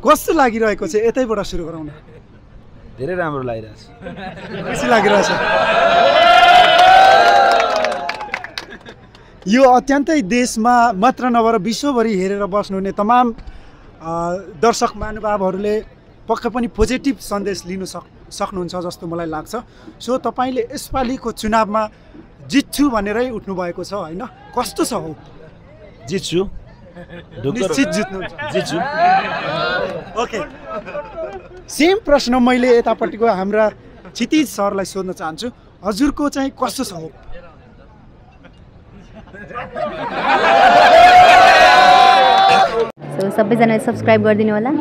कस्तो लागिरहेको छ यतैबाट सुरु गरौँ न धेरै राम्रो लागिरहेछ खुसी लागिरहेछ यो अत्यन्तै देशमा मात्र नभएर विश्वभरि हेरेर बस्नुहुने तमाम दर्शक महानुभावहरूले पक्कै पनि पोजिटिभ सन्देश लिनु सक्नुहुन्छ जस्तो मलाई लाग्छ सो तपाईले यसपालिको चुनावमा जित्छु भनेरै उठ्नु भएको छ हैन कस्तो छ हो जित्छु निश्चित जित्नुहुन्छ जित्छु ओके सेम प्रश्न मैले यतापट्टिको हाम्रा क्षितिज सरलाई सोध्न चाहन्छु हजुरको चाहिँ कस्तो छ हो सो सबैजनाले सब्स्क्राइब गरिदिनु होला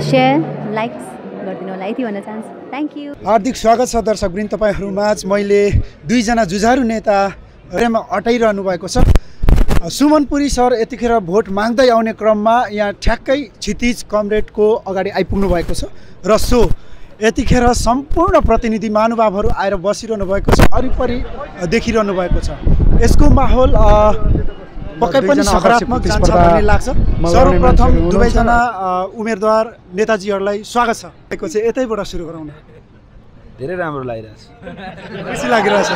शेयर लाइक्स गरिदिनु होला यति भन्न चाहन्छु थ्याङ्क यू हार्दिक स्वागत छ दर्शकवृन्द तपाईहरुमाझ मैले दुईजना जुझारु नेता मा अटाइरहनु भएको छ सुमन पुरी सर यतिखेर भोट माग्दै आउने क्रममा यहाँ ठ्याक्कै क्षितिज कमरेडको अगाडि आइपुग्नु भएको छ र सो यतिखेर सम्पूर्ण प्रतिनिधि महानुभावहरू आएर बसिरहनु भएको छ वरिपरि देखिरहनु भएको छ यसको माहौल पक्कै पनि सकारात्मक जान्छ भन्ने लाग्छ सर्वप्रथम दुवैजना उम्मेदवार नेताजीहरूलाई स्वागत छ यतैबाट सुरु गरौँ न धेरै राम्रो लागिरहेछ खुसी लागिरहेछ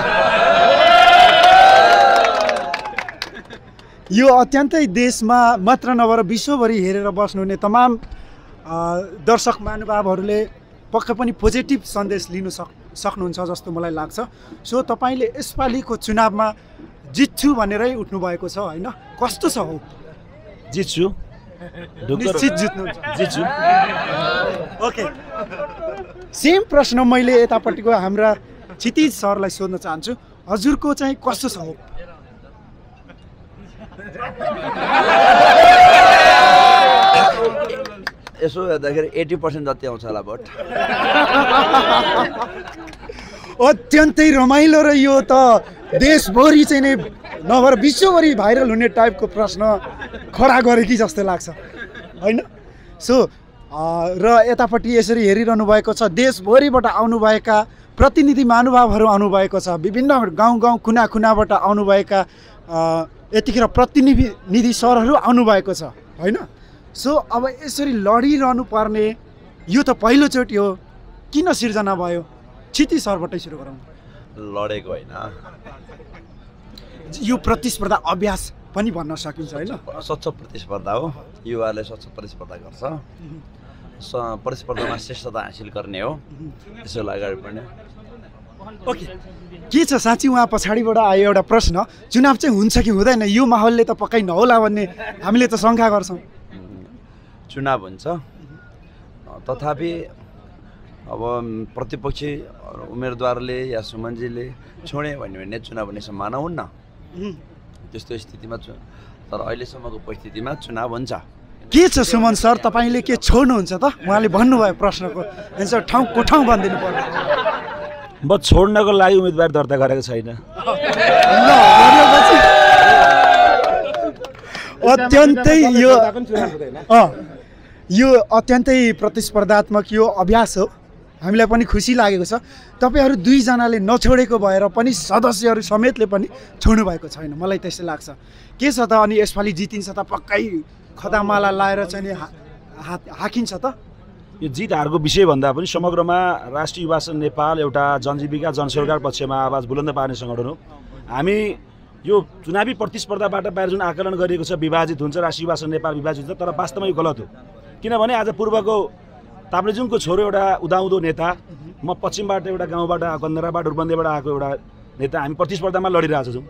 यो अत्यन्तै देशमा मात्र नभएर विश्वभरि हेरेर बस्नुहुने तमाम दर्शक महानुभावहरूले पक्कै पनि पोजिटिभ सन्देश लिनु सक्नुहुन्छ जस्तो मलाई लाग्छ सो तपाईले यसपालिको चुनावमा जित्छु भनेरै उठ्नु भएको छ हैन कस्तो छ हो जित्छु निश्चित जित्नुहुन्छ जित्छु ओके सेम प्रश्न मैले यतापट्टिको हाम्रा क्षितिज सरलाई सोध्न चाहन्छु हजुरको चाहिँ कस्तो छ हो यसो हेर्दाखेरि 80% जति आउँछ होला भोट अत्यन्तै रमाइलो र यो त देशभरि चाहिँ नै नभएर विश्वभरि भाइरल हुने टाइपको प्रश्न खडा गरे कि जस्तो लाग्छ हैन सो र यतापट्टि यसरी हेरिरहनु भएको छ देशभरिबाट आउनुभएका प्रतिनिधि महानुभावहरू आउनुभएको छ विभिन्न गाउँ गाउँ कुना कुनाबाट आउनुभएका यतिखेर प्रतिनिधि सरहरू आउनुभएको छ हैन सो अब यसरी लडिरहनु पर्ने यो त पहिलोचोटि हो किन सिर्जना भयो क्षितिज सरबाटै सुरु गरौँ लडेको होइन यो प्रतिस्पर्धा अभ्यास पनि भन्न सकिन्छ हैन स्वच्छ प्रतिस्पर्धा हो युवाले स्वच्छ प्रतिस्पर्धा गर्छ प्रतिस्पर्धामा श्रेष्ठता हासिल गर्ने हो त्यसो अगाडि बढ्ने ओके के छ साँच्ची उहाँ पछाडिबाट आयो एउटा प्रश्न चुनाव चाहिँ हुन्छ कि हुँदैन यो माहौलले त पक्कै नहोला भन्ने हामीले त शङ्का गर्छौँ चुनाव हुन्छ तथापि अब प्रतिपक्षी उम्मेदवारले या सुमनजीले छोडे भन्यो भने चुनाव हुने सम्भावना हुन्न त्यस्तो स्थितिमा तर अहिलेसम्मको परिस्थितिमा चुनाव हुन्छ के छ सुमन सर तपाईले के छोड्नुहुन्छ त उहाँले भन्नुभयो प्रश्नको एन्सर ठाउँको ठाउँ भनिदिनु पर्यो म छोड्नको लागि उम्मेदवार दर्ता गरेको छैन अत्यन्तै यो अत्यन्तै प्रतिस्पर्धात्मक यो अभ्यास हो हामीलाई पनि खुसी लागेको छ तपाईहरु दुईजनाले नछोडेको भएर पनि सदस्यहरू समेतले पनि छोड्नु भएको छैन मलाई त्यस्तो लाग्छ के छ त अनि यसपालि जितिन्छ त पक्कै खदामाला लाएर चाहिँ हाकिन्छ त यो जित हारको विषय भन्दा पनि समग्रमा राष्ट्रिय युवा संघ नेपाल एउटा जनजीविका जनसरोकार पक्षमा आवाज बुलन्द पार्ने संगठन हो हामी यो चुनावी प्रतिस्पर्धाबाट बाहिर जुन आकलन गरिएको छ विभाजित हुन्छ राष्ट्रिय युवा संघ नेपाल विभाजित हुन्छ तर वास्तवमा यो गलत हो किनभने आज पूर्वको ताप्लेजुङको छोरो एउटा उदाउँदो नेता म पश्चिमबाट एउटा गाउँबाट गन्धराबाट रूपन्देहीबाट आएको एउटा नेता हामी प्रतिस्पर्धामा लडिरहेको छौँ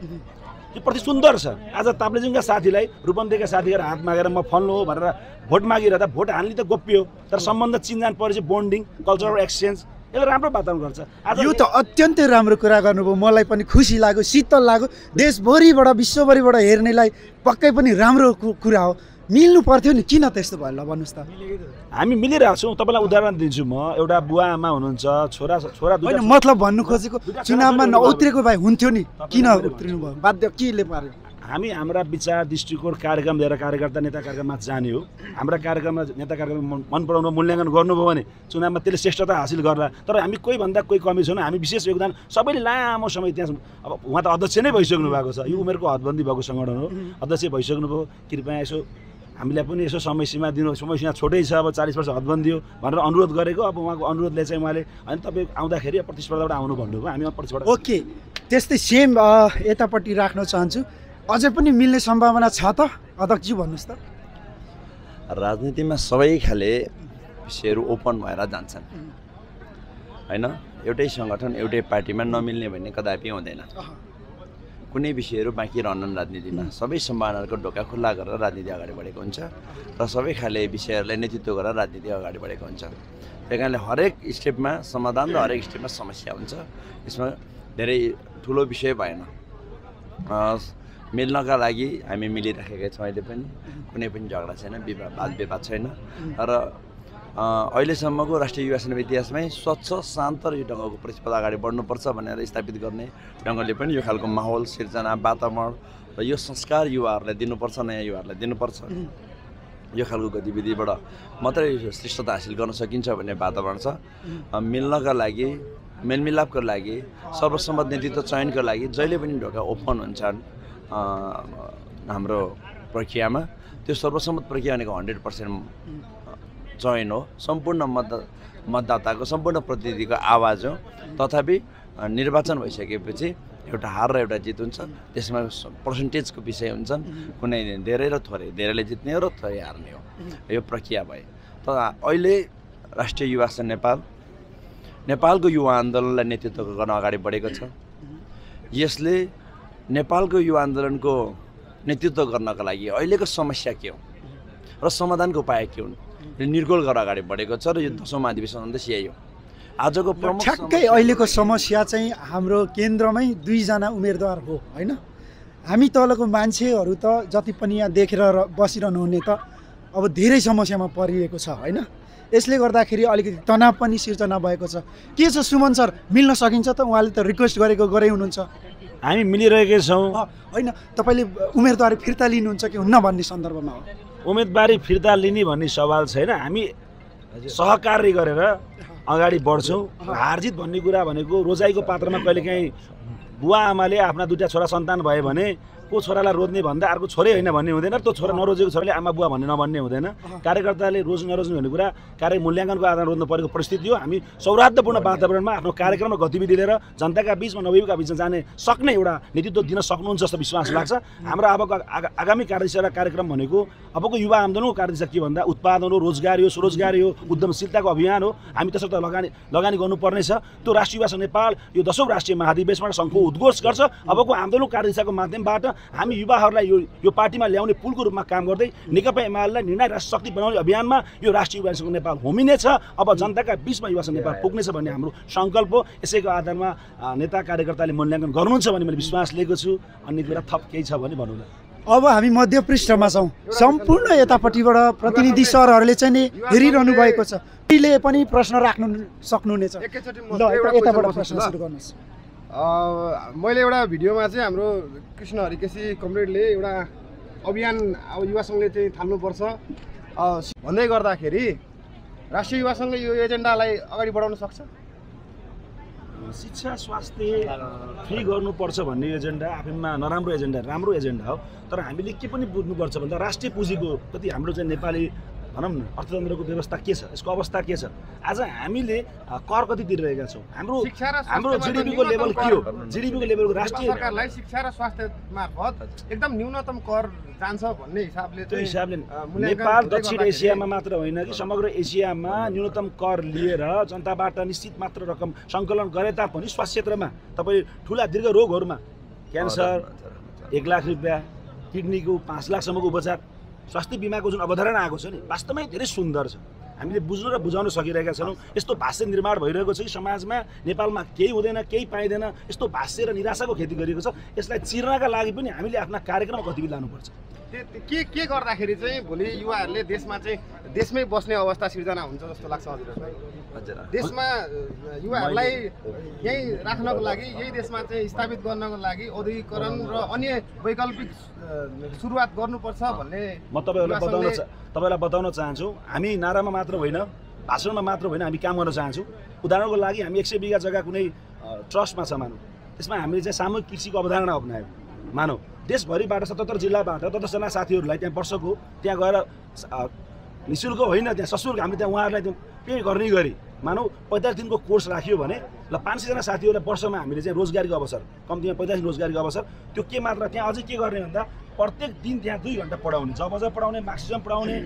यो प्रति सुन्दर छ आज ताप्लेजुङका साथीलाई रूपन्देहीका साथीहरू हात मागेर म फल्नु हो भनेर भोट मागिरहँदा भोट हाल्ने त गोप्य हो तर सम्बन्ध चिनजान परेपछि बोन्डिङ कल्चरल एक्सचेन्ज यसले राम्रो वातावरण गर्छ यो त अत्यन्तै राम्रो कुरा गर्नुभयो मलाई पनि खुसी लाग्यो शीतल लाग्यो देशभरिबाट विश्वभरिबाट हेर्नेलाई पक्कै पनि राम्रो कुरा हो मिल्नु पर्थ्यो नि किन त्यस्तो भयो ल भन्नुस् त हामी मिलिरहेको छौँ तपाईलाई उदाहरण दिन्छु म एउटा बुवा आमा हुनुहुन्छ छोरा हैन मतलब भन्नु खोजेको चुनावमा नउत्रेको भए हुन्थ्यो नि किन उत्रिनु भयो बाध्य केले पार्यो हामी हाम्रा विचार दृष्टिकोण कार्यक्रम लिएर कार्यकर्ता नेता कार्यक्रममा जाने हो हाम्रा कार्यक्रममा नेता कार्यक्रम मन पराउनु मूल्याङ्कन गर्नुभयो भने चुनावमा त्यसले श्रेष्ठता हासिल गर्ला तर हामी कोही भन्दा कोही कमी छैन हामी विशेष योगदान सबैले लामो समय त्यहाँ अब उहाँ त अध्यक्ष नै भइसक्नु भएको छ यो उमेरको हदबन्दी भएको संगठन हो अध्यक्ष भइसक्नु भयो कृपया यसो हामीलाई पनि यसो समयसीमा दिनु, समयसीमा छोटै छ, अब 40 वर्ष हदबन्दी हो भनेर अनुरोध गरेको। अब उहाँको अनुरोधले चाहिँ उहाँले होइन तपाईँ आउँदाखेरि प्रतिस्पर्धाबाट आउनु भन्नुभयो, हामी प्रतिस्पर्धा। ओके, त्यस्तै सेम यतापट्टि राख्न चाहन्छु, अझै पनि मिल्ने सम्भावना छ त अध्यक्षज्यू भन्नुहोस् त। राजनीतिमा सबै खाले विषयहरू ओपन भएर जान्छन् होइन, एउटै सङ्गठन एउटै पार्टीमा नमिल्ने भन्ने कदापि हुँदैन। कुनै विषयहरू बाँकी रहनन् राजनीतिमा, सबै सम्भावनाहरूको ढोका खुल्ला गरेर राजनीति अगाडि बढेको हुन्छ र सबै खाले विषयहरूलाई नेतृत्व गरेर राजनीति अगाडि बढेको हुन्छ। त्यही कारणले हरेक स्टेपमा समाधान र हरेक स्टेपमा समस्या हुन्छ। यसमा धेरै ठुलो विषय भएन, मिल्नका लागि हामी मिलिराखेका छौँ। अहिले पनि कुनै पनि झगडा छैन, वाद विवाद छैन र अहिलेसम्मको राष्ट्रिय युवा सेना इतिहासमै स्वच्छ शान्त र यो ढङ्गको प्रतिस्पर्धा अगाडि बढ्नुपर्छ भनेर स्थापित गर्ने ढङ्गले पनि यो खालको माहौल सिर्जना, वातावरण र यो संस्कार युवाहरूलाई दिनुपर्छ, नयाँ युवाहरूलाई दिनुपर्छ। यो खालको गतिविधिबाट मात्रै श्रेष्ठता हासिल गर्न सकिन्छ भन्ने वातावरण छ। मिल्नका लागि, मेलमिलापको लागि, सर्वसम्मत नेतृत्व चयनका लागि जहिले पनि ढोका ओपन हुन्छन् हाम्रो प्रक्रियामा। त्यो सर्वसम्मत प्रक्रिया भनेको 100% चयन हो, सम्पूर्ण मतदाताको सम्पूर्ण प्रतिनिधिको आवाज हो। तथापि निर्वाचन भइसकेपछि एउटा हार र एउटा जित हुन्छ, त्यसमा पर्सेन्टेजको विषय हुन्छन्, कुनै धेरै र थोरै, धेरैले जित्ने हो र थोरै हार्ने हो, यो प्रक्रिया भए। तर अहिले राष्ट्रिय युवा सेना नेपालको युवा आन्दोलनलाई नेतृत्व गर्न अगाडि बढेको छ। यसले नेपालको युवा आन्दोलनको नेतृत्व गर्नका लागि अहिलेको समस्या के हो र समाधानको उपाय के हुन् निर्गोल गरेर अगाडि बढेको छ र यो 10औं महाधिवेशन उद्देश्य यही हो। आजको प्रमुख ठ्याक्कै अहिलेको समस्या चाहिँ हाम्रो केन्द्रमै 2 जना उम्मेदवार हो होइन। हामी तलको मान्छेहरू त जति पनि यहाँ देखेर बसिरहनु हुने त अब धेरै समस्यामा परिएको छ होइन। यसले गर्दाखेरि अलिकति तनाव पनि सिर्जना भएको छ। के छ सुमन सर, मिल्न सकिन्छ त? उहाँले त रिक्वेस्ट गरै हुनुहुन्छ। हामी मिलिरहेकै छौँ होइन, तपाईँले उम्मेदवारी फिर्ता लिनुहुन्छ कि हुन्न भन्ने सन्दर्भमा हो। उम्मेदवारी फिर्ता लिने भन्ने सवाल छैन, हामी सहकार्य गरेर अगाडि बढ्छौँ। हारजित भन्ने कुरा भनेको रोजाइको पात्रमा कहिलेकाहीँ बुवा आमाले आफ्ना 2टा छोरा सन्तान भए भने को छोरालाई रोज्ने भन्दा अर्को छोरै होइन भन्ने हुँदैन, त्यो छोरा नरोजेको छोराले आमा बुवा भन्ने नभन्ने हुँदैन। कार्यकर्ताले रोज्नु नरोज्नु भन्ने कुरा कार्य मूल्याङ्कनको आधारमा रोज्नु परेको परिस्थिति हो। हामी सौहार्दपूर्ण वातावरणमा आफ्नो कार्यक्रम र गतिविधि लिएर जनताका बिचमा, नवयुवकका बिचमा जाने सक्ने एउटा नेतृत्व दिन सक्नुहुन्छ जस्तो विश्वास लाग्छ। हाम्रो अबको आगामी कार्यदिशा र कार्यक्रम भनेको अबको युवा आन्दोलनको कार्यदिशा के भन्दा उत्पादन हो, रोजगारी हो, स्वरोजगारी हो, उद्यमशीलताको अभियान हो। हामी त्यसर्थ लगानी गर्नुपर्नेछ। त्यो राष्ट्रिय युवा सेना नेपाल यो 10औं राष्ट्रिय महाधिवेशनबाट सङ्घको उद्घोष गर्छ। अबको आन्दोलन कार्यदिशाको माध्यमबाट हामी युवाहरूलाई यो पार्टीमा ल्याउने पुलको रूपमा काम गर्दै नेकपा एमालेलाई निर्णायक राष्ट्र शक्ति बनाउने अभियानमा यो राष्ट्रिय युवा सेना नेपाल होमिनेछ। अब जनताका बिचमा युवा सेना नेपाल पुग्नेछ भन्ने हाम्रो सङ्कल्प हो। यसैको आधारमा नेता कार्यकर्ताले मूल्याङ्कन गर्नुहुन्छ भन्ने मैले विश्वास लिएको छु। अन्य कुरा थप केही छ भने भन्नु न। अब हामी मध्य पृष्ठमा छौँ। सम्पूर्ण यतापट्टिबाट प्रतिनिधि सरहरूले चाहिँ नि हेरिरहनु भएको छ। ले पनि प्रश्न राख्नु सक्नुहुनेछ। ल यताबाट प्रश्न सुरु गर्नुहोस्। मैले एउटा भिडियोमा चाहिँ हाम्रो कृष्ण हरिकेशी कमरेडले एउटा अभियान अब युवा सङ्घले चाहिँ थाल्नुपर्छ भन्दै गर्दाखेरि राष्ट्रिय युवा सङ्घले यो एजेन्डालाई अगाडि बढाउन सक्छ? शिक्षा स्वास्थ्य फ्री गर्नुपर्छ भन्ने एजेन्डा आफैमा नराम्रो एजेन्डा, राम्रो एजेन्डा हो। तर हामीले के पनि बुझ्नुपर्छ भन्दा राष्ट्रिय पुँजीको कति हाम्रो चाहिँ नेपाली भनौँ न अर्थतन्त्रको व्यवस्था के छ, यसको अवस्था के छ। आज हामीले कर कति तिरिरहेका छौँ, हाम्रो जिडिपीको लेभल के हो, जिडिपीको लेभलको राष्ट्रिय सरकारलाई शिक्षा र स्वास्थ्य मार्फत एकदम न्यूनतम कर जान्छ भन्ने हिसाबले त्यो हिसाबले नेपाल दक्षिण एसियामा मात्र होइन कि समग्र एसियामा न्यूनतम कर लिएर जनताबाट निश्चित मात्र रकम सङ्कलन गरे तापनि स्वास्थ्य क्षेत्रमा तपाईँ ठुला दीर्घ रोगहरूमा क्यान्सर 1 लाख रुपियाँ, किडनीको 5 लाखसम्मको उपचार, स्वास्थ्य बिमाको जुन अवधारणा आएको छ नि वास्तवमै धेरै सुन्दर छ। हामीले बुझ्नु र बुझाउन सकिरहेका छौँ। यस्तो भाष्य निर्माण भइरहेको छ कि समाजमा नेपालमा केही हुँदैन, केही पाइँदैन, यस्तो भाष्य र निराशाको खेती गरिएको छ। यसलाई चिर्नका लागि पनि हामीले आफ्ना कार्यक्रम गतिविधि लानुपर्छ। के गर्दाखेरि चाहिँ भोलि युवाहरूले देशमा चाहिँ देशमै बस्ने अवस्था सिर्जना हुन्छ जस्तो लाग्छ हजुरहरूलाई? देशमा युवाहरूलाई यहीँ राख्नको लागि, यही देशमा चाहिँ स्थापित गर्नको लागि औद्योगिकरण र अन्य वैकल्पिक सुरुवात गर्नुपर्छ भन्ने म तपाईँलाई बताउन चाहन्छु। हामी नारामा मात्र होइन, भाषणमा मात्र होइन, हामी काम गर्न चाहन्छौँ। उदाहरणको लागि हामी 100 बिघा जग्गा कुनै ट्रस्टमा छ मानौँ, त्यसमा हामीले चाहिँ सामूहिक कृषिको अवधारणा अप्नायौँ। मानौँ देशभरिबाट 77 जिल्लाबाट 10 जना साथीहरूलाई त्यहाँ वर्षको त्यहाँ गएर निःशुल्क होइन, त्यहाँ सशुल्क हामीले त्यहाँ उहाँहरूलाई त्यो पे गर्ने गरी मानौ 45 दिनको कोर्स राखियो भने ल 500 जना साथीहरूलाई वर्षमा हामीले चाहिँ रोजगारीको अवसर, कम्तीमा 45 रोजगारीको अवसर। त्यो के मात्र त्यहाँ अझै के गर्ने भन्दा प्रत्येक दिन त्यहाँ 2 घन्टा पढाउने, जब पढाउने, मार्क्सिजम पढाउने,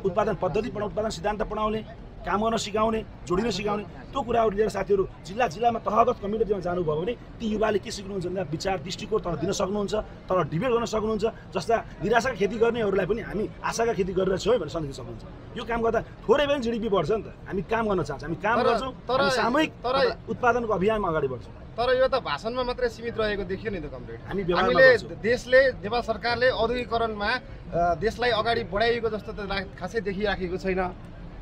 उत्पादन पद्धति पढाउने, उत्पादन सिद्धान्त पढाउने, काम गर्न सिकाउने, जोडिन सिकाउने। त्यो कुराहरू लिएर साथीहरू जिल्लामा तहगत कम्युनिटीमा जानुभयो भने ती युवाले के सिक्नुहुन्छ भन्दा विचार दृष्टिकोण तर दिन सक्नुहुन्छ, तर डिबेट गर्न सक्नुहुन्छ। जस्ता निराशाका खेती गर्नेहरूलाई पनि हामी आशाका खेती गरिरहेछौँ भनेर सम्झिन सक्नुहुन्छ। यो काम गर्दा थोरै पनि जिडिपी बढ्छ नि त। हामी काम गर्न चाहन्छौँ, हामी काम गर्छौँ, तर सामूहिक उत्पादनको अभियानमा अगाडि बढ्छौँ। तर यो त भाषणमा मात्रै सीमित रहेको देखियो नि त कमरेड। हामीले देशले, नेपाल सरकारले औद्योगिकरणमा देशलाई अगाडि बढाइएको जस्तो त खासै देखिराखेको छैन।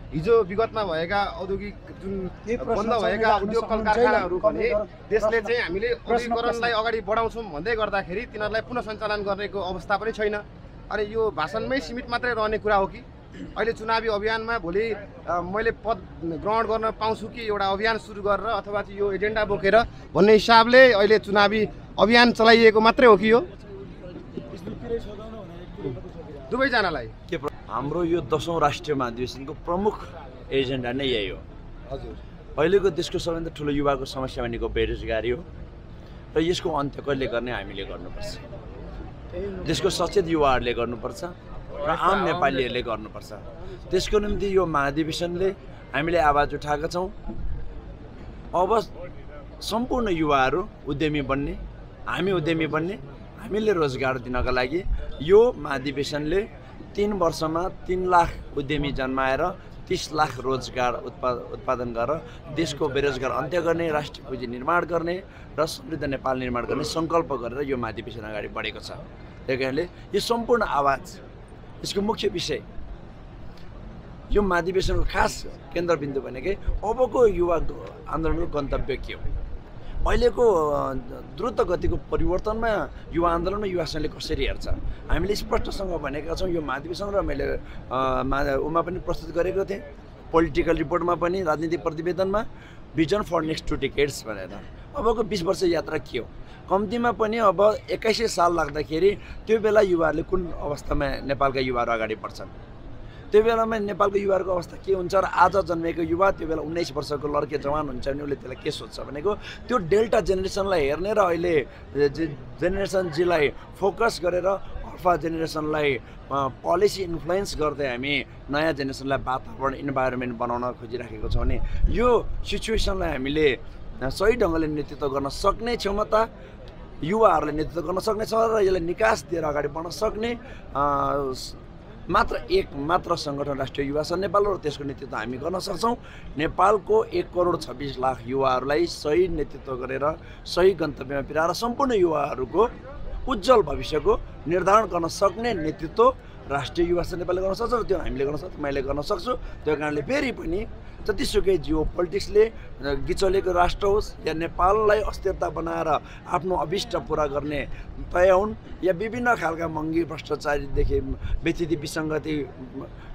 हिजो विगतमा भएका औद्योगिक जुन बन्द भएका उद्योग कल कारखानाहरू भने देशले चाहिँ हामीले औद्योगिकरणलाई अगाडि बढाउँछौँ भन्दै गर्दाखेरि तिनीहरूलाई पुनः सञ्चालन गर्नेको अवस्था पनि छैन। अनि यो भाषणमै सीमित मात्रै रहने कुरा हो कि अहिले चुनावी अभियानमा भोलि मैले पद ग्रहण गर्न पाउँछु कि एउटा अभियान सुरु गरेर अथवा चाहिँ यो एजेन्डा बोकेर भन्ने हिसाबले अहिले चुनावी अभियान चलाइएको मात्रै हो कि यो दुवैजनालाई के हाम्रो यो 10औं राष्ट्रिय महाधिवेशनको प्रमुख एजेन्डा नै यही हो। हजुर, अहिलेको देशको सबैभन्दा ठुलो युवाको समस्या भनेको बेरोजगारी हो र यसको अन्त्य कहिले गर्ने हामीले गर्नुपर्छ। देशको सचेत युवाहरूले गर्नुपर्छ र आम नेपालीहरूले गर्नुपर्छ। त्यसको निम्ति यो महाधिवेशनले हामीले आवाज उठाएका छौँ। अब सम्पूर्ण युवाहरू उद्यमी बन्ने, हामी उद्यमी बन्ने, हामीले रोजगार दिनका लागि यो महाधिवेशनले 3 वर्षमा 3 लाख उद्यमी जन्माएर 30 लाख रोजगार उत्पादन गरेर देशको बेरोजगार अन्त्य गर्ने, राष्ट्रिय पुँजी निर्माण गर्ने र समृद्ध नेपाल निर्माण गर्ने सङ्कल्प गरेर यो महाधिवेशन अगाडि बढेको छ। त्यही कारणले यो सम्पूर्ण आवाज, यसको मुख्य विषय, यो महाधिवेशनको खास केन्द्रबिन्दु भनेकै अबको युवा आन्दोलनको गन्तव्य के हो, अहिलेको द्रुत गतिको परिवर्तनमा युवा आन्दोलनमा युवा सङ्घले कसरी हेर्छ। हामीले स्पष्टसँग भनेका छौँ। यो महाधिवेशन र मैले उमा पनि प्रस्तुत गरेको थिएँ, पोलिटिकल रिपोर्टमा पनि, राजनीतिक प्रतिवेदनमा, भिजन फर नेक्स्ट 2 डिकेड्स भनेर। अबको 20 वर्ष यात्रा के हो, कम्तीमा पनि अब 21 साल लाग्दाखेरि त्यो बेला युवाहरूले कुन अवस्थामा नेपालका युवाहरू अगाडि बढ्छन्, त्यो बेलामा नेपालको युवाहरूको अवस्था के हुन्छ र आज जन्मेको युवा त्यो बेला 19 वर्षको लड्के जवान हुन्छ भने उसले त्यसलाई के सोच्छ भनेको त्यो डेल्टा जेनेरेसनलाई हेर्ने र अहिले जेनेरेसन जीलाई फोकस गरेर अल्फा जेनेरेसनलाई पोलिसी इन्फ्लुएन्स गर्दै हामी नयाँ जेनेरेसनलाई वातावरण इन्भाइरोमेन्ट बनाउन खोजिराखेको छौँ भने यो सिचुएसनलाई हामीले सही ढङ्गले नेतृत्व गर्न सक्ने क्षमता युवाहरूले नेतृत्व गर्न सक्ने छ र यसलाई निकास दिएर अगाडि बढ्न सक्ने मात्र सङ्गठन राष्ट्रिय युवा सङ्घ नेपाल र त्यसको नेतृत्व हामी गर्न सक्छौँ। नेपालको 1 करोड 26 लाख युवाहरूलाई सही नेतृत्व गरेर सही गन्तव्यमा पुर्याएर सम्पूर्ण युवाहरूको उज्जवल भविष्यको निर्धारण गर्न सक्ने नेतृत्व राष्ट्रिय युवा सङ्घ नेपालले गर्न सक्छ र त्यो हामीले गर्न सक्छौँ, मैले गर्न सक्छु। त्यो कारणले फेरि पनि जतिसुकै जियो पोलिटिक्सले गिचलेको राष्ट्र होस् या नेपाललाई अस्थिरता बनाएर आफ्नो अभिष्ट पुरा गर्ने तय हुन् या विभिन्न खालका महँगी भ्रष्टाचारीदेखि व्यतिथि विसङ्गति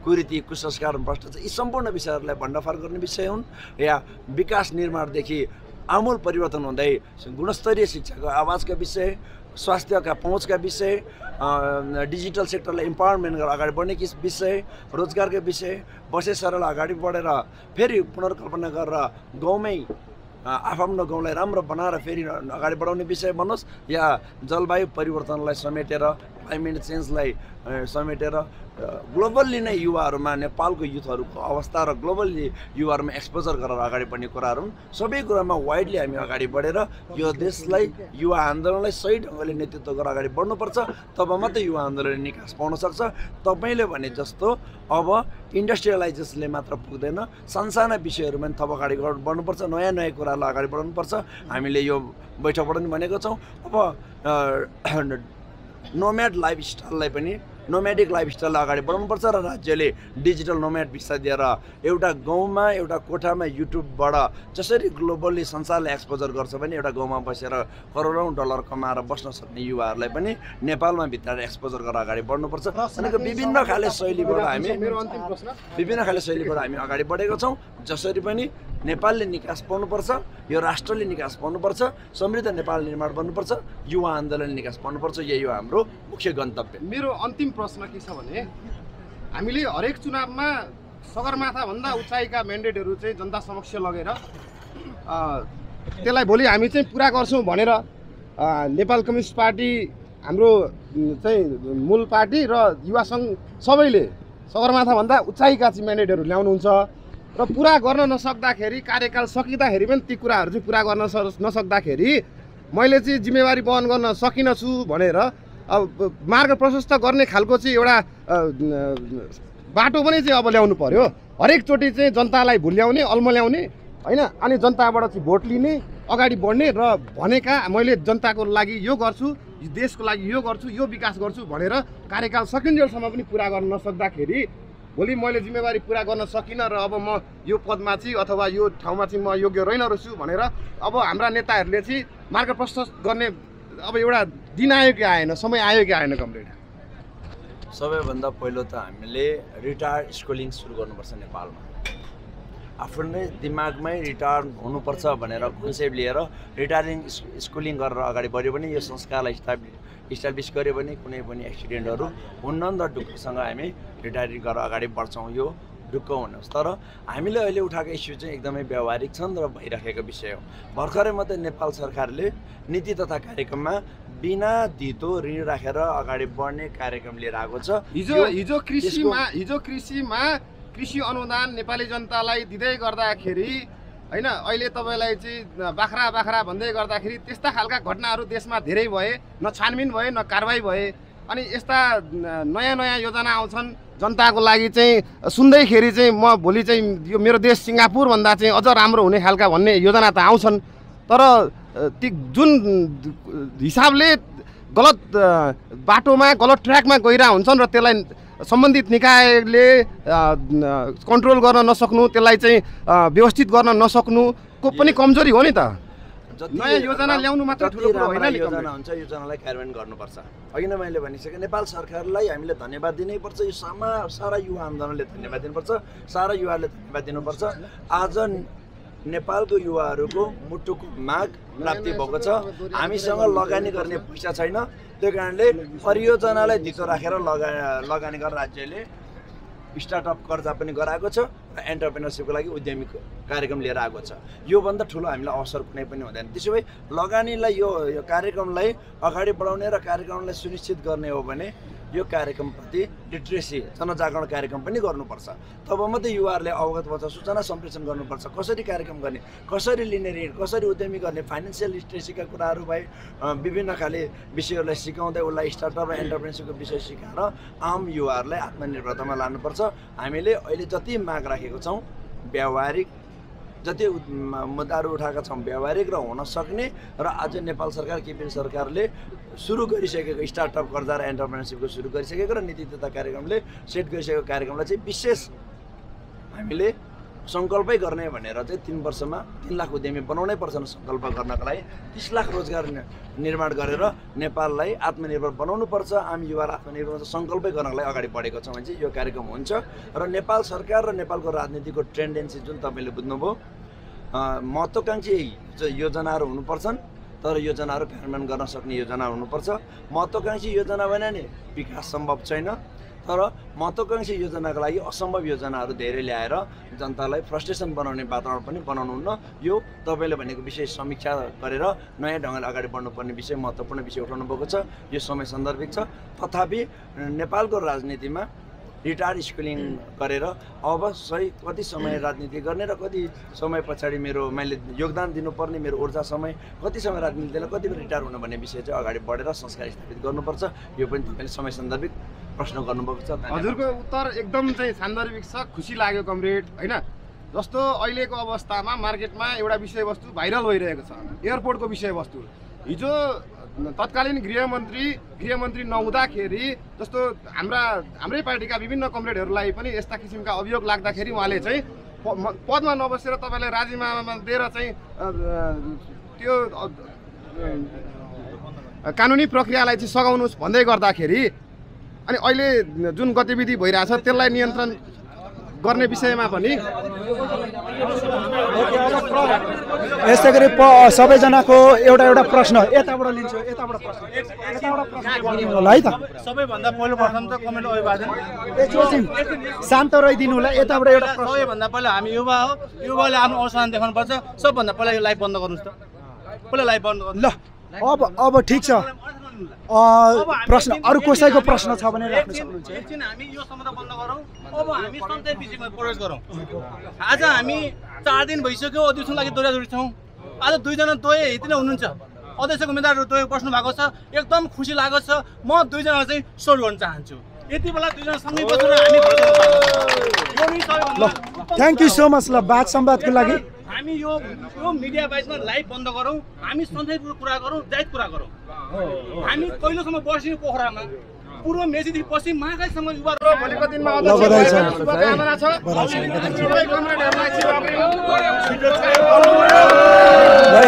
कुरीति कुसंस्कार भ्रष्टाचार यी सम्पूर्ण विषयहरूलाई भण्डाफार गर्ने विषय हुन् या विकास निर्माणदेखि आमूल परिवर्तन हुँदै गुणस्तरीय शिक्षाको आवाजका विषय, स्वास्थ्यका पहुँचका विषय, डिजिटल सेक्टरलाई इम्पावरमेन्ट गरेर अगाडि बढ्ने विषय, रोजगारका विषय, बसे सरल अगाडि बढेर फेरि पुनर्कल्पना गरेर गाउँमै आफ्नो गाउँलाई राम्रो बनाएर फेरि अगाडि बढाउने विषय भन्नुहोस् या जलवायु परिवर्तनलाई समेटेर क्लाइमेट चेन्जलाई समेटेर ग्लोबल्ली नै युवाहरूमा नेपालको युथहरूको अवस्था र ग्लोबल्ली युवाहरूमा एक्सपोजर गरेर अगाडि बढ्ने कुराहरू हुन्। सबै कुरामा वाइडली हामी अगाडि बढेर यो देशलाई युवा आन्दोलनलाई सही ढङ्गले नेतृत्व गरेर अगाडि बढ्नुपर्छ, तब मात्रै युवा आन्दोलनले निकास पाउन सक्छ। तपाईँले भने जस्तो अब इन्डस्ट्रियलाइजेसनले मात्र पुग्दैन, सानसाना विषयहरूमा पनि थप अगाडि बढ्नुपर्छ, नयाँ नयाँ कुराहरूलाई अगाडि बढाउनुपर्छ। हामीले यो बैठकबाट पनि भनेको छौँ। अब नोम्याड लाइफस्टाइललाई पनि नोम्याडिक लाइफस्टाइललाई अगाडि बढाउनुपर्छ र राज्यले डिजिटल नोम्याड भिसा दिएर एउटा गाउँमा एउटा कोठामा युट्युबबाट जसरी ग्लोबल्ली संसारलाई एक्सपोजर गर्छ भने एउटा गाउँमा बसेर करोडौँ डलर कमाएर बस्न सक्ने युवाहरूलाई पनि नेपालमा भित्र एक्सपोजर गरेर अगाडि बढ्नुपर्छ। भनेको विभिन्न खाले शैलीबाट हामी अगाडि बढेको छौँ। जसरी पनि नेपालले निकास पाउनुपर्छ, यो राष्ट्रले निकास पाउनुपर्छ, समृद्ध नेपाल निर्माण गर्नुपर्छ, युवा आन्दोलनले निकास पाउनुपर्छ। यही हो हाम्रो मुख्य गन्तव्य। मेरो अन्तिम प्रश्न के छ भने हामीले हरेक चुनावमा सगरमाथाभन्दा उचाइका म्यान्डेटहरू चाहिँ जनता समक्ष लगेर त्यसलाई भोलि हामी चाहिँ पुरा गर्छौँ भनेर नेपाल कम्युनिस्ट पार्टी हाम्रो चाहिँ मूल पार्टी र युवा सङ्घ सबैले सगरमाथाभन्दा उचाइका चाहिँ म्यान्डेटहरू ल्याउनुहुन्छ र पुरा गर्न नसक्दाखेरि कार्यकाल सकिँदाखेरि पनि ती कुराहरू चाहिँ पुरा गर्न नसक्दाखेरि मैले चाहिँ जिम्मेवारी वहन गर्न सकिनँ छु भनेर अब मार्ग प्रशस्त गर्ने खालको चाहिँ एउटा बाटो पनि चाहिँ अब ल्याउनु पर्यो। हरेकचोटि चाहिँ जनतालाई भुल्याउने अल्मल्याउने होइन, अनि जनताबाट चाहिँ भोट लिने, अगाडि बढ्ने र भनेका मैले जनताको लागि यो गर्छु, देशको लागि यो गर्छु, यो विकास गर्छु भनेर कार्यकाल सकिन्जेलसम्म पनि पुरा गर्न नसक्दाखेरि भोलि मैले जिम्मेवारी पुरा गर्न सकिनँ र अब म यो पदमा चाहिँ अथवा यो ठाउँमा चाहिँ म योग्य रहेन रहेछु भनेर अब हाम्रा नेताहरूले चाहिँ मार्ग प्रशस्त गर्ने अब एउटा दिन आयो कि आएन, समय आयो कि आएन कमरेड? सबैभन्दा पहिलो त हामीले रिटायर स्कुलिङ सुरु गर्नुपर्छ नेपालमा। आफ्नै दिमागमै रिटायर हुनुपर्छ भनेर कन्सेप्ट लिएर रिटायरिङ स्कुलिङ गरेर अगाडि बढ्यो भने यो संस्कारलाई इस्टाब्लिस गऱ्यो भने कुनै पनि एक्सिडेन्टहरू हुन्न नि त। ढुक्कसँग हामी रिटायरिङ गरेर अगाडि बढ्छौँ, यो ढुक्क हुनुहोस्। तर हामीले अहिले उठाएको इस्यु चाहिँ एकदमै व्यावहारिक छन् र भइराखेको विषय हो। भर्खरै मात्रै नेपाल सरकारले नीति तथा कार्यक्रममा बिना धितो ऋण राखेर अगाडि बढ्ने कार्यक्रम लिएर आएको छ। हिजो कृषिमा कृषि अनुदान नेपाली जनतालाई दिँदै गर्दाखेरि होइन, अहिले तपाईँलाई चाहिँ बाख्रा भन्दै गर्दाखेरि त्यस्ता खालका घटनाहरू देशमा धेरै भए, न छानबिन भए न कारवाही भए। अनि यस्ता नयाँ योजना आउँछन् जनताको लागि चाहिँ सुन्दैखेरि चाहिँ म भोलि चाहिँ यो मेरो देश सिङ्गापुरभन्दा चाहिँ अझ राम्रो हुने खालका भन्ने योजना त आउँछन्, तर ती जुन हिसाबले गलत बाटोमा गलत ट्र्याकमा गइरहेका हुन्छन् र त्यसलाई सम्बन्धित निकायले कन्ट्रोल गर्न नसक्नु, त्यसलाई चाहिँ व्यवस्थित गर्न नसक्नुको पनि कमजोरी हो नि त। नयाँ योजना ल्याउनु मात्र ठुलो कुरो होइन नि, योजना हुन्छ योजनालाई कार्यान्वयन गर्नुपर्छ। अघि नै मैले भनिसकेँ नेपाल सरकारलाई हामीले धन्यवाद दिनैपर्छ। यो सारा युवा आन्दोलनले धन्यवाद दिनुपर्छ, सारा युवाहरूले धन्यवाद दिनुपर्छ। आज नेपालको युवाहरूको मुटुको माग प्राप्ति भएको छ। हामीसँग लगानी गर्ने पैसा छैन, त्यो कारणले परियोजनालाई धितो राखेर लगानी गरेर राज्यले स्टार्टअप कर्जा पनि गराएको छ र एन्टरप्रेनरसिपको लागि उद्यमी कार्यक्रम लिएर आएको छ। योभन्दा ठुलो हामीलाई अवसर कुनै पनि हुँदैन। त्यसो भए लगानीलाई यो कार्यक्रमलाई अगाडि बढाउने र कार्यक्रमलाई सुनिश्चित गर्ने हो भने यो कार्यक्रमप्रति लिटरेसी जनजागरण कार्यक्रम पनि गर्नुपर्छ। तब मात्रै युवाहरूले अवगत भन्छ, सूचना सम्प्रेषण गर्नुपर्छ, कसरी कार्यक्रम गर्ने, कसरी लिने ऋण, कसरी उद्यमी गर्ने, फाइनेन्सियल लिटरेसीका कुराहरू भए विभिन्न खाले विषयहरूलाई सिकाउँदै उसलाई स्टार्टअप र एन्टरप्रेनरसिपको विषय सिकाएर आम युवाहरूलाई आत्मनिर्भरतामा लानुपर्छ। हामीले अहिले जति माग राखेको छौँ व्यावहारिक, जति मुद्दाहरू उठाएका छौँ व्यावहारिक र हुन सक्ने, र आज नेपाल सरकार केपी सरकारले सुरु गरिसकेको स्टार्टअप कर्जा र एन्टरप्रेनरसिपको सुरु गरिसकेको र नीति तथा कार्यक्रमले सेट गरिसकेको कार्यक्रमलाई चाहिँ विशेष हामीले सङ्कल्पै गर्ने भनेर चाहिँ 3 वर्षमा 3 लाख उद्यमी बनाउनै पर्छ सङ्कल्प गर्नको लागि। 30 लाख रोजगार निर्माण गरेर नेपाललाई आत्मनिर्भर बनाउनु पर्छ, आम युवालाई आत्मनिर्भर सङ्कल्पै गर्नको लागि अगाडि बढेको छ भने चाहिँ यो कार्यक्रम हुन्छ। र नेपाल सरकार र नेपालको राजनीतिको टेन्डेन्सी जुन तपाईँले बुझ्नुभयो, महत्त्वकाङ्क्षी योजनाहरू हुनुपर्छन्, तर योजनाहरू कार्यान्वयन गर्न सक्ने योजना हुनुपर्छ। महत्त्वकाङ्क्षी योजना भने नि विकास सम्भव छैन, तर महत्त्वकाङ्क्षी योजनाको लागि असम्भव योजनाहरू धेरै ल्याएर जनतालाई फ्रस्ट्रेसन बनाउने वातावरण पनि बनाउनुहुन्न। यो तपाईँले भनेको विषय समीक्षा गरेर नयाँ ढङ्गले अगाडि बढ्नुपर्ने विषय, महत्त्वपूर्ण विषय उठाउनु भएको छ। यो समय सन्दर्भिक छ। तथापि नेपालको राजनीतिमा रिटायर स्कुलिङ गरेर अब सही कति समय राजनीति गर्ने र कति समय पछाडि मैले योगदान दिनुपर्ने, मेरो ऊर्जा समय कति समय राजनीति दिएर कति रिटायर हुनु भन्ने विषय चाहिँ अगाडि बढेर संस्कार स्थापित गर्नुपर्छ। यो पनि तपाईँले समय सन्दर्भिक प्रश्न गर्नुभएको छ। हजुरको उत्तर एकदम चाहिँ सान्दर्भिक छ, खुसी लाग्यो कमरेड होइन। जस्तो अहिलेको अवस्थामा मार्केटमा एउटा विषयवस्तु भाइरल भइरहेको छ, एयरपोर्टको विषयवस्तु। हिजो तत्कालीन गृहमन्त्री नहुँदाखेरि जस्तो हाम्रै पार्टीका विभिन्न कमरेडहरूलाई पनि यस्ता किसिमका अभियोग लाग्दाखेरि उहाँले चाहिँ पदमा नबसेर तपाईँलाई राजीनामा दिएर चाहिँ त्यो कानुनी प्रक्रियालाई चाहिँ सघाउनुहोस् भन्दै गर्दाखेरि अनि अहिले जुन गतिविधि भइरहेछ त्यसलाई नियन्त्रण गर्ने विषयमा पनि यस्तै गरी सबैजनाको एउटा एउटा प्रश्न यताबाट लिन्छु यताबाट प्रश्न होला है त सबैभन्दा पहिलो प्रथम त कमेन्ट अभिवादन एकछिन शान्त रहिदिनु होला यताबाट एउटा प्रश्न सबैभन्दा पहिला हामी युवा हो युवाले आफ्नो अवसान देखाउनुपर्छ सबभन्दा पहिला यो लाइभ बन्द गर्नुहोस् त पहिला लाइभ बन्द गर्नु ल अब ठिक छ प्रश्न अरू कसैको प्रश्न छ भने राख्न सक्नुहुन्छ एकछिन हामी यो सम्बन्ध बन्द गरौँ अब हामी सन्चै विषयमा प्रवेश गरौँ आज हामी 4 दिन भइसक्यो अधिवेशन लागि दौडादौडी छौँ आज 2 जना दोय हिँड्दै हुनुहुन्छ अध्यक्षको उम्मेदवारहरू दोय बस्नु भएको छ एकदम खुसी लागेको छ म 2 जनालाई चाहिँ सोल्भ गर्न चाहन्छु यति बेला 2 जना सँगै बसेर हामी ल थ्याङ्क यू सो मच ल बात संवादको लागि हामी यो मिडिया बाइसमा लाइभ बन्द गरौँ हामी सन्चैको कुरा गरौँ जाइत कुरा गरौँ हामी कहिलेसम्म बस्यौँ पोखरामा पूर्व मेचीदेखि पश्चिम महाकालीसम्म युवा भोलिको दिनमा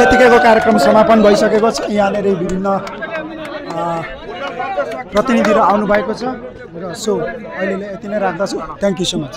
यतिकैको कार्यक्रम समापन भइसकेको छ यहाँनिर विभिन्न प्रतिनिधिहरू आउनु भएको छ र सो अहिले यति नै राख्दछु थ्याङ्क यू सो मच